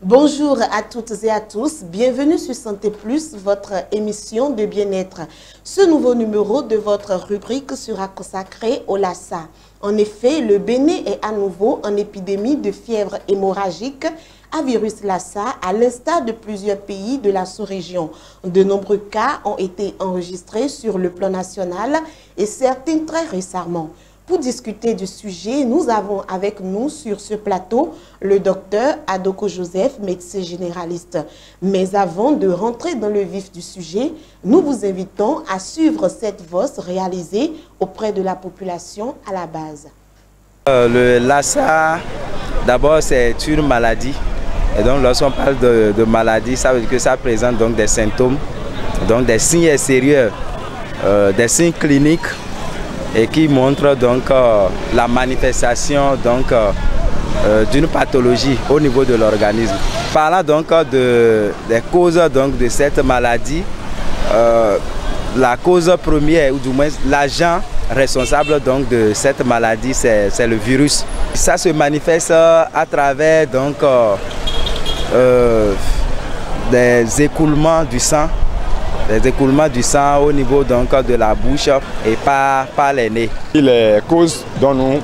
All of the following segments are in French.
Bonjour à toutes et à tous, bienvenue sur Santé Plus, votre émission de bien-être. Ce nouveau numéro de votre rubrique sera consacré au Lassa. En effet, le Bénin est à nouveau en épidémie de fièvre hémorragique à virus Lassa, à l'instar de plusieurs pays de la sous-région. De nombreux cas ont été enregistrés sur le plan national et certains très récemment. Pour discuter du sujet, nous avons avec nous sur ce plateau le docteur Adoko Joseph, médecin généraliste. Mais avant de rentrer dans le vif du sujet, nous vous invitons à suivre cette voce réalisée auprès de la population à la base. Le Lassa, d'abord, c'est une maladie. Et donc, lorsqu'on parle de maladie, ça veut dire que ça présente donc des symptômes, donc des signes extérieurs, des signes cliniques, et qui montre donc la manifestation d'une pathologie au niveau de l'organisme. Parlant donc des causes donc de cette maladie, la cause première, ou du moins l'agent responsable donc de cette maladie, c'est le virus. Ça se manifeste à travers donc des écoulements du sang. Les écoulements du sang au niveau donc de la bouche et par les nez. Les causes dont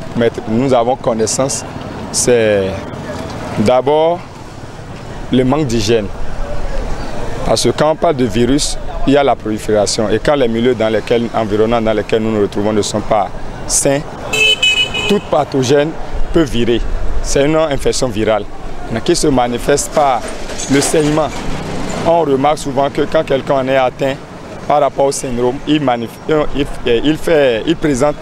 nous avons connaissance, c'est d'abord le manque d'hygiène. Parce que quand on parle de virus, il y a la prolifération. Et quand les milieux environnants dans lesquels nous nous retrouvons ne sont pas sains, toute pathogène peut virer. C'est une infection virale qui se manifeste par le saignement. On remarque souvent que quand quelqu'un en est atteint par rapport au syndrome, il présente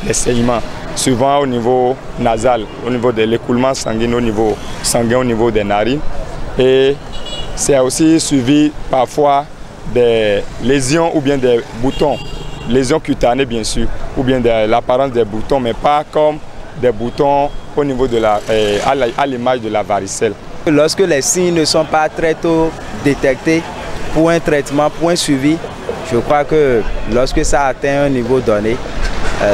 des saignements, souvent au niveau nasal, au niveau de l'écoulement sanguin, au niveau des narines. Et c'est aussi suivi parfois des lésions ou bien des boutons, lésions cutanées bien sûr, ou bien de l'apparence des boutons, mais pas comme des boutons au niveau de à l'image de la varicelle. Lorsque les signes ne sont pas très tôt détectés pour un traitement, pour un suivi, je crois que lorsque ça atteint un niveau donné,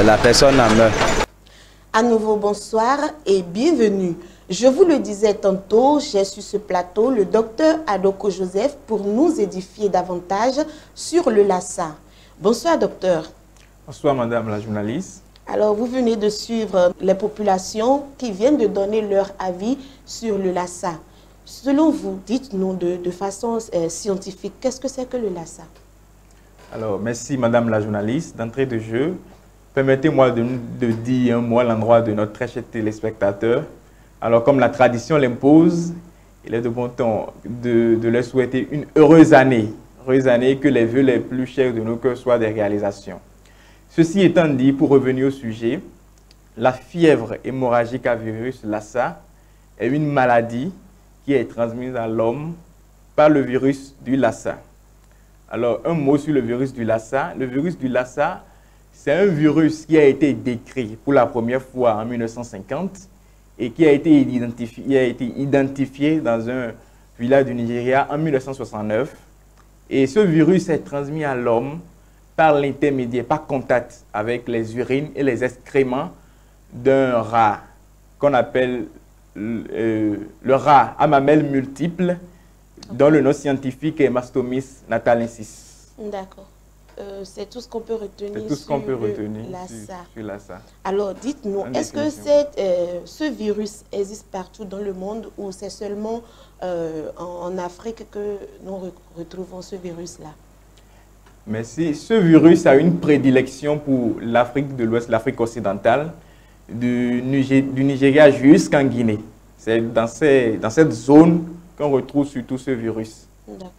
la personne en meurt. À nouveau, bonsoir et bienvenue. Je vous le disais tantôt, j'ai sur ce plateau le docteur Adoko Joseph pour nous édifier davantage sur le Lassa. Bonsoir docteur. Bonsoir madame la journaliste. Alors, vous venez de suivre les populations qui viennent de donner leur avis sur le Lassa. Selon vous, dites-nous de façon scientifique, qu'est-ce que c'est que le Lassa? Alors, merci madame la journaliste. D'entrée de jeu, permettez-moi de dire un mot à l'endroit de notre très cher téléspectateur. Alors, comme la tradition l'impose, il est de bon ton de leur souhaiter une heureuse année, que les vœux les plus chers de nos cœurs soient des réalisations. Ceci étant dit, pour revenir au sujet, la fièvre hémorragique à virus Lassa est une maladie qui est transmise à l'homme par le virus du Lassa. Alors, un mot sur le virus du Lassa. Le virus du Lassa, c'est un virus qui a été décrit pour la première fois en 1950 et qui a été identifié dans un village du Nigeria en 1969. Et ce virus est transmis à l'homme par l'intermédiaire, par contact avec les urines et les excréments d'un rat qu'on appelle le rat à mamelles multiples, dont le nom scientifique est Mastomys natalensis. D'accord. C'est tout ce qu'on peut retenir. C'est tout ce qu'on peut retenir sur Lassa. Alors, dites-nous, est-ce que ce virus existe partout dans le monde ou c'est seulement en Afrique que nous retrouvons ce virus-là? Merci. Ce virus a une prédilection pour l'Afrique de l'Ouest, l'Afrique occidentale, du Nigeria jusqu'en Guinée. C'est dans cette zone qu'on retrouve surtout ce virus. D'accord.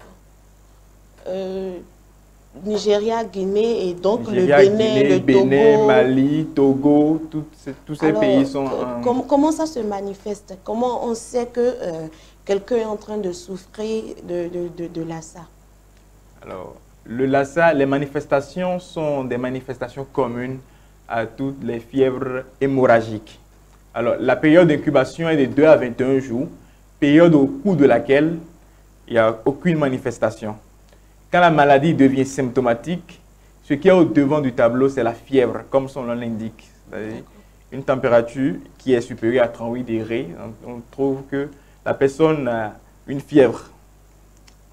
Nigeria, Guinée et donc Nigeria, le Bénin, Guinée, le Togo. Bénin, Mali, Togo, tous ces pays sont... Comment ça se manifeste? Comment on sait que quelqu'un est en train de souffrir de Lassa? Alors, le Lassa, les manifestations sont des manifestations communes à toutes les fièvres hémorragiques. Alors, la période d'incubation est de 2 à 21 jours, période au cours de laquelle il n'y a aucune manifestation. Quand la maladie devient symptomatique, ce qui est au devant du tableau, c'est la fièvre, comme son nom l'indique. Une température qui est supérieure à 38 degrés. On trouve que la personne une fièvre.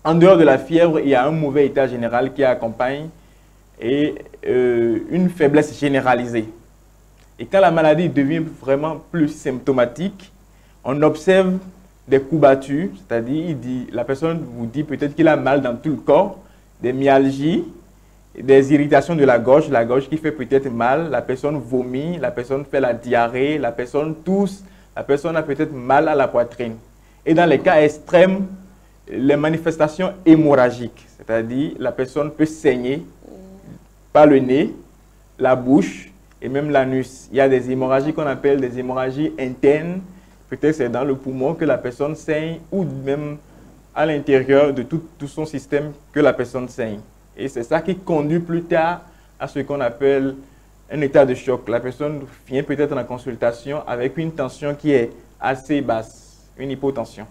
En dehors de la fièvre, il y a un mauvais état général qui accompagne et une faiblesse généralisée. Et quand la maladie devient vraiment plus symptomatique, on observe des coups battus, c'est-à-dire la personne vous dit peut-être qu'il a mal dans tout le corps, des myalgies, des irritations de la gorge qui fait peut-être mal, la personne vomit, la personne fait la diarrhée, la personne tousse, la personne a peut-être mal à la poitrine. Et dans les cas extrêmes, les manifestations hémorragiques, c'est-à-dire la personne peut saigner par le nez, la bouche et même l'anus. Il y a des hémorragies qu'on appelle des hémorragies internes, peut-être c'est dans le poumon que la personne saigne ou même à l'intérieur de tout son système que la personne saigne. Et c'est ça qui conduit plus tard à ce qu'on appelle un état de choc. La personne vient peut-être en consultation avec une tension qui est assez basse, une hypotension.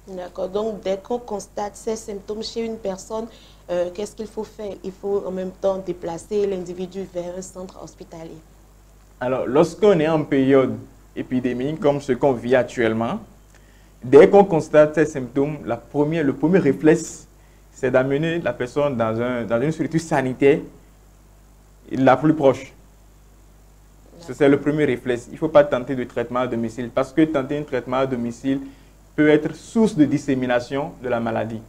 D'accord. Donc, dès qu'on constate ces symptômes chez une personne, qu'est-ce qu'il faut faire? Il faut en même temps déplacer l'individu vers un centre hospitalier. Alors, lorsqu'on est en période épidémique, comme ce qu'on vit actuellement, dès qu'on constate ces symptômes, le premier réflexe, c'est d'amener la personne dans une structure sanitaire la plus proche. C'est le premier réflexe. Il ne faut pas tenter de traitement à domicile parce que tenter un traitement à domicile peut être source de dissémination de la maladie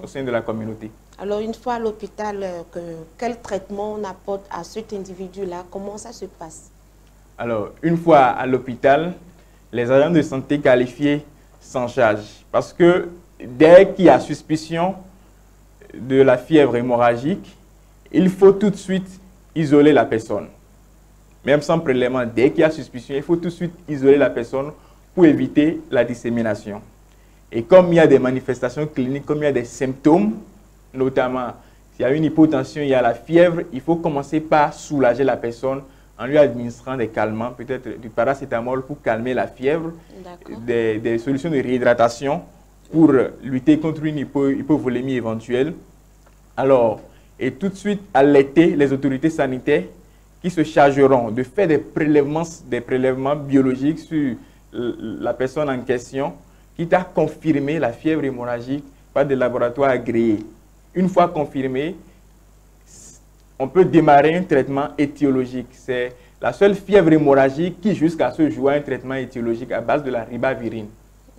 au sein de la communauté. Alors, une fois à l'hôpital, quel traitement on apporte à cet individu-là? Comment ça se passe? Alors, une fois à l'hôpital, les agents de santé qualifiés s'en chargent parce que dès qu'il y a suspicion de la fièvre hémorragique, il faut tout de suite isoler la personne. Même sans prélèvement, dès qu'il y a suspicion, il faut tout de suite isoler la personne pour éviter la dissémination. Et comme il y a des manifestations cliniques, comme il y a des symptômes, notamment s'il y a une hypotension, il y a la fièvre, il faut commencer par soulager la personne en lui administrant des calmants, peut-être du paracétamol pour calmer la fièvre, des solutions de réhydratation pour lutter contre une hypovolémie éventuelle. Alors, et tout de suite alerter les autorités sanitaires qui se chargeront de faire des prélèvements biologiques sur la personne en question, qui t'a confirmé la fièvre hémorragique par des laboratoires agréés. Une fois confirmé, on peut démarrer un traitement étiologique. C'est la seule fièvre hémorragique qui, jusqu'à ce jour, a un traitement étiologique à base de la ribavirine.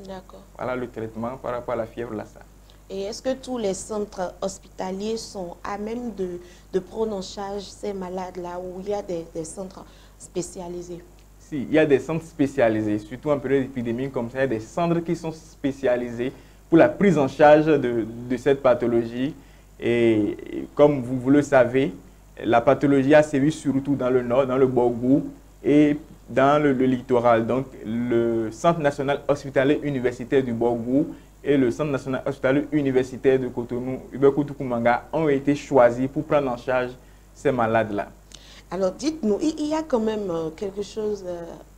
D'accord. Voilà le traitement par rapport à la fièvre Lassa. Et est-ce que tous les centres hospitaliers sont à même de prendre en charge ces malades-là, où il y a des centres spécialisés? Si, il y a des centres spécialisés, surtout en période épidémique comme ça, il y a des centres qui sont spécialisés pour la prise en charge de cette pathologie. Et comme vous le savez, la pathologie a sévi surtout dans le nord, dans le Borgou et dans le littoral. Donc, le Centre national hospitalier universitaire du Borgou et le Centre national hospitalier universitaire de Cotonou, Ubekoutou-Koumanga, ont été choisis pour prendre en charge ces malades-là. Alors, dites-nous, il y a quand même quelque chose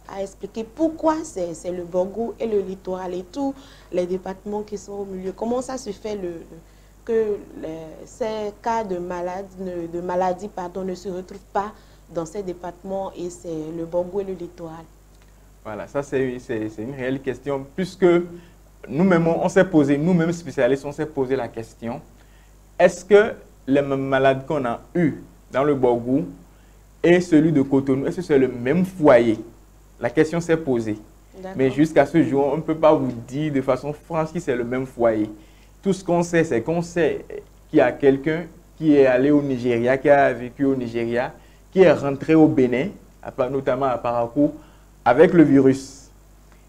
à expliquer. Pourquoi c'est le Borgou et le littoral et tous les départements qui sont au milieu? Comment ça se fait que ces cas de maladie ne se retrouvent pas dans ces départements et c'est le Borgou et le littoral? Voilà, ça c'est une réelle question puisque nous-mêmes, on s'est posé, nous-mêmes spécialistes, on s'est posé la question, est-ce que les malades qu'on a eus dans le Borgou et celui de Cotonou, est-ce que c'est le même foyer? La question s'est posée. Mais jusqu'à ce jour, on ne peut pas vous dire de façon franche si c'est le même foyer. Tout ce qu'on sait, c'est qu'on sait qu'il y a quelqu'un qui est allé au Nigeria, qui a vécu au Nigeria, qui est rentré au Bénin, notamment à Parakou, avec le virus.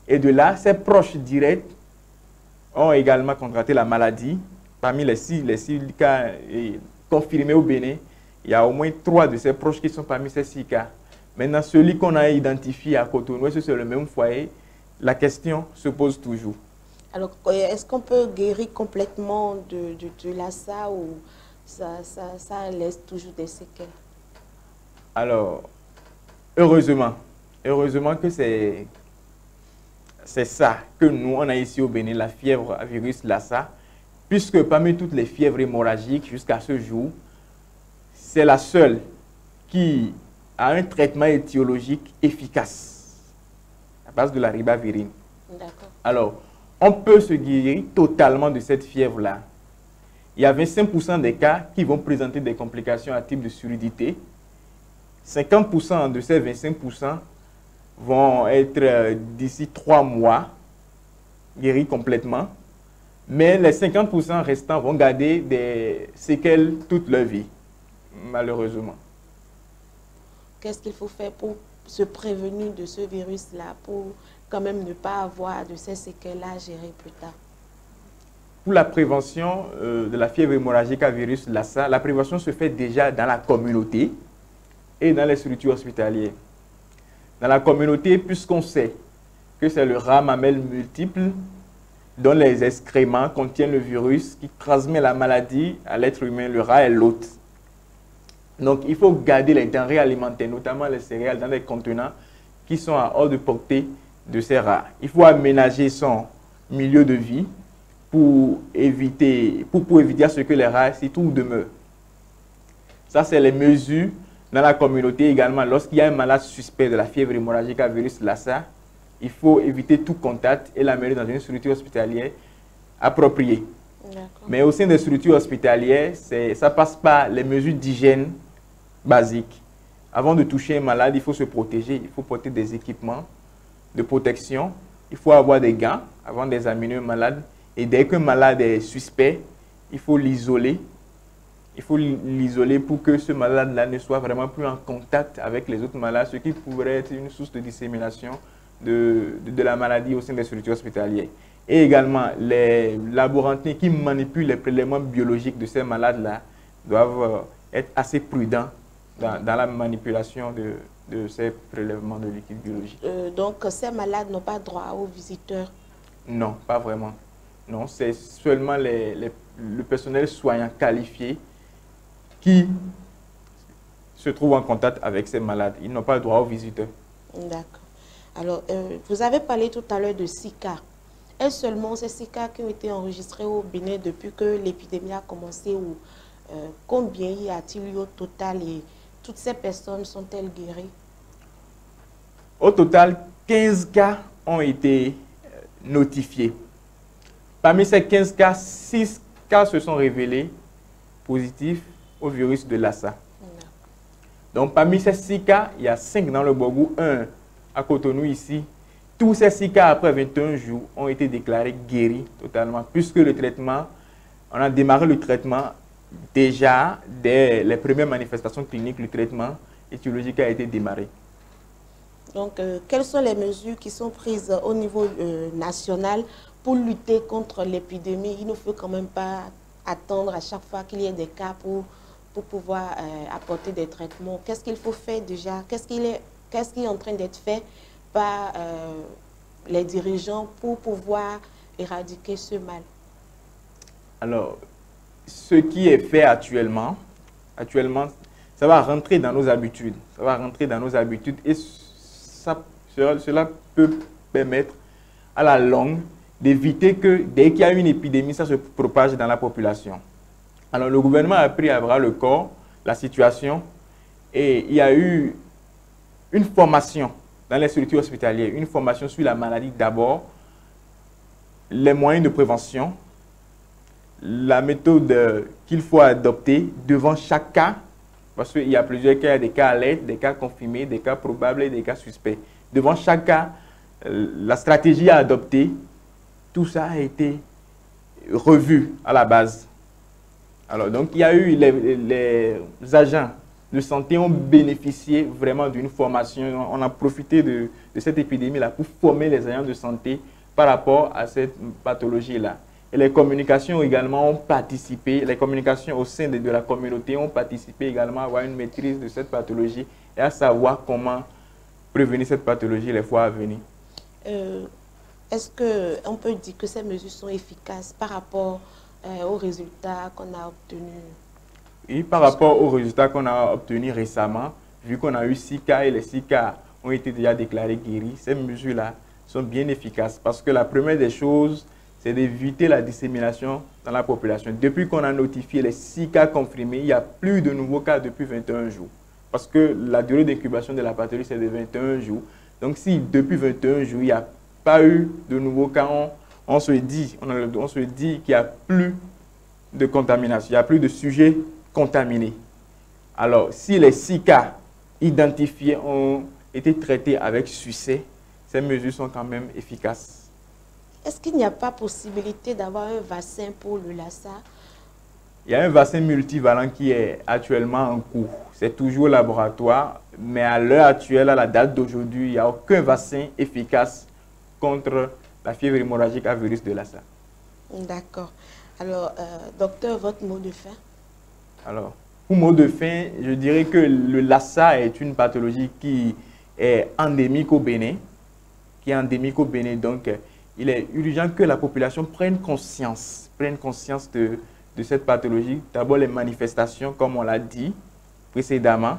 Et de là, ses proches directs ont également contracté la maladie. Parmi les six cas confirmés au Bénin, il y a au moins 3 de ses proches qui sont parmi ces 6 cas. Maintenant, celui qu'on a identifié à Cotonou, est-ce que c'est le même foyer? La question se pose toujours. Alors, est-ce qu'on peut guérir complètement de Lassa ou ça laisse toujours des séquelles? Alors, heureusement que c'est ça que nous, on a ici au Bénin, la fièvre à virus Lassa, puisque parmi toutes les fièvres hémorragiques jusqu'à ce jour, c'est la seule qui a un traitement étiologique efficace à base de la ribavirine. D'accord. Alors, on peut se guérir totalement de cette fièvre-là. Il y a 25% des cas qui vont présenter des complications à type de surdité. 50% de ces 25% vont être d'ici 3 mois guéris complètement. Mais les 50% restants vont garder des séquelles toute leur vie, malheureusement. Qu'est-ce qu'il faut faire pour se prévenir de ce virus-là, pour quand même ne pas avoir de ces séquelles-là à gérer plus tard? Pour la prévention de la fièvre hémorragique à virus Lassa, la prévention se fait déjà dans la communauté et dans les structures hospitalières. Dans la communauté, puisqu'on sait que c'est le rat mamelle multiple dont les excréments contiennent le virus qui transmet la maladie à l'être humain, le rat est l'hôte. Donc, il faut garder les denrées alimentaires, notamment les céréales, dans des contenants qui sont à hors de portée de ces rats. Il faut aménager son milieu de vie pour éviter à ce que les rats s'y trouvent demeurent. Ça, c'est les mesures dans la communauté également. Lorsqu'il y a un malade suspect de la fièvre hémorragique à virus Lassa, il faut éviter tout contact et l'amener dans une structure hospitalière appropriée. Mais au sein des structures hospitalières, ça passe par les mesures d'hygiène basiques. Avant de toucher un malade, il faut se protéger, il faut porter des équipements de protection, il faut avoir des gants avant d'examiner un malade. Et dès qu'un malade est suspect, il faut l'isoler. Il faut l'isoler pour que ce malade-là ne soit vraiment plus en contact avec les autres malades, ce qui pourrait être une source de dissémination de la maladie au sein des structures hospitalières. Et également, les laborantins qui manipulent les prélèvements biologiques de ces malades-là doivent être assez prudents dans la manipulation de ces prélèvements de liquide biologique. Donc, ces malades n'ont pas droit aux visiteurs? Non, pas vraiment. Non, c'est seulement le personnel soignant qualifié qui se trouve en contact avec ces malades. Ils n'ont pas droit aux visiteurs. D'accord. Alors, vous avez parlé tout à l'heure de 6 cas. Est-ce seulement ces 6 cas qui ont été enregistrés au Bénin depuis que l'épidémie a commencé, ou combien y a-t-il eu au total et toutes ces personnes sont-elles guéries? Au total, 15 cas ont été notifiés. Parmi ces 15 cas, 6 cas se sont révélés positifs au virus de Lassa. Donc, parmi ces 6 cas, il y a 5 dans le Borgou, 1 à Cotonou ici. Tous ces 6 cas, après 21 jours, ont été déclarés guéris totalement, puisque le traitement, on a démarré le traitement déjà dès les premières manifestations cliniques, le traitement étiologique a été démarré. Donc, quelles sont les mesures qui sont prises au niveau national pour lutter contre l'épidémie? Il ne faut quand même pas attendre à chaque fois qu'il y ait des cas pour pouvoir apporter des traitements. Qu'est-ce qu'il faut faire déjà? Qu'est-ce qui est en train d'être fait par les dirigeants pour pouvoir éradiquer ce mal? Alors, ce qui est fait actuellement, ça va rentrer dans nos habitudes. Ça va rentrer dans nos habitudes et cela peut permettre à la longue d'éviter que dès qu'il y a une épidémie, ça se propage dans la population. Alors, le gouvernement a pris à bras le corps la situation et il y a eu une formation dans les structures hospitalières, une formation sur la maladie d'abord, les moyens de prévention, la méthode qu'il faut adopter devant chaque cas, parce qu'il y a plusieurs cas, des cas alertes, des cas confirmés, des cas probables et des cas suspects. Devant chaque cas, la stratégie à adopter, tout ça a été revu à la base. Alors, donc, il y a eu les agents de santé ont bénéficié vraiment d'une formation. On a profité de cette épidémie-là pour former les agents de santé par rapport à cette pathologie-là. Et les communications également ont participé, les communications au sein de la communauté ont participé également à avoir une maîtrise de cette pathologie et à savoir comment prévenir cette pathologie les fois à venir. Est-ce qu'on peut dire que ces mesures sont efficaces par rapport aux résultats qu'on a obtenus? Et par rapport aux résultats qu'on a obtenus récemment, vu qu'on a eu 6 cas et les 6 cas ont été déjà déclarés guéris, ces mesures-là sont bien efficaces parce que la première des choses, c'est d'éviter la dissémination dans la population. Depuis qu'on a notifié les 6 cas confirmés, il n'y a plus de nouveaux cas depuis 21 jours. Parce que la durée d'incubation de la pathologie, c'est de 21 jours. Donc, si depuis 21 jours, il n'y a pas eu de nouveaux cas, on se dit qu'il n'y a plus de contamination, il n'y a plus de sujets contaminés. Alors, si les 6 cas identifiés ont été traités avec succès, ces mesures sont quand même efficaces. Est-ce qu'il n'y a pas possibilité d'avoir un vaccin pour le Lassa? Il y a un vaccin multivalent qui est actuellement en cours. C'est toujours au laboratoire, mais à l'heure actuelle, à la date d'aujourd'hui, il n'y a aucun vaccin efficace contre la fièvre hémorragique à virus de Lassa. D'accord. Alors, docteur, votre mot de fin? Alors, pour mot de fin, je dirais que le Lassa est une pathologie qui est endémique au Bénin. Donc, il est urgent que la population prenne conscience de cette pathologie. D'abord, les manifestations, comme on l'a dit précédemment.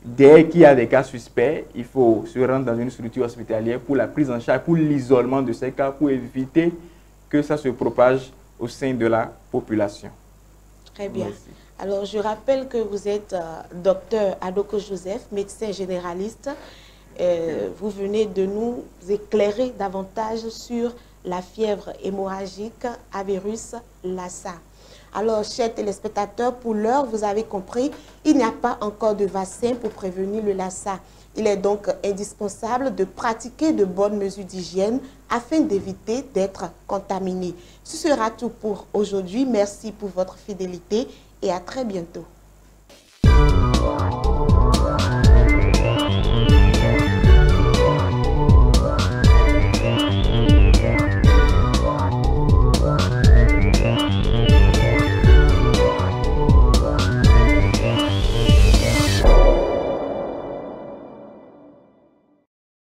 Dès qu'il y a des cas suspects, il faut se rendre dans une structure hospitalière pour la prise en charge, pour l'isolement de ces cas, pour éviter que ça se propage au sein de la population. Très bien. Merci. Alors, je rappelle que vous êtes docteur Adoko Joseph, médecin généraliste. Vous venez de nous éclairer davantage sur la fièvre hémorragique à virus Lassa. Alors, chers téléspectateurs, pour l'heure, vous avez compris, il n'y a pas encore de vaccin pour prévenir le Lassa. Il est donc indispensable de pratiquer de bonnes mesures d'hygiène afin d'éviter d'être contaminé. Ce sera tout pour aujourd'hui. Merci pour votre fidélité et à très bientôt.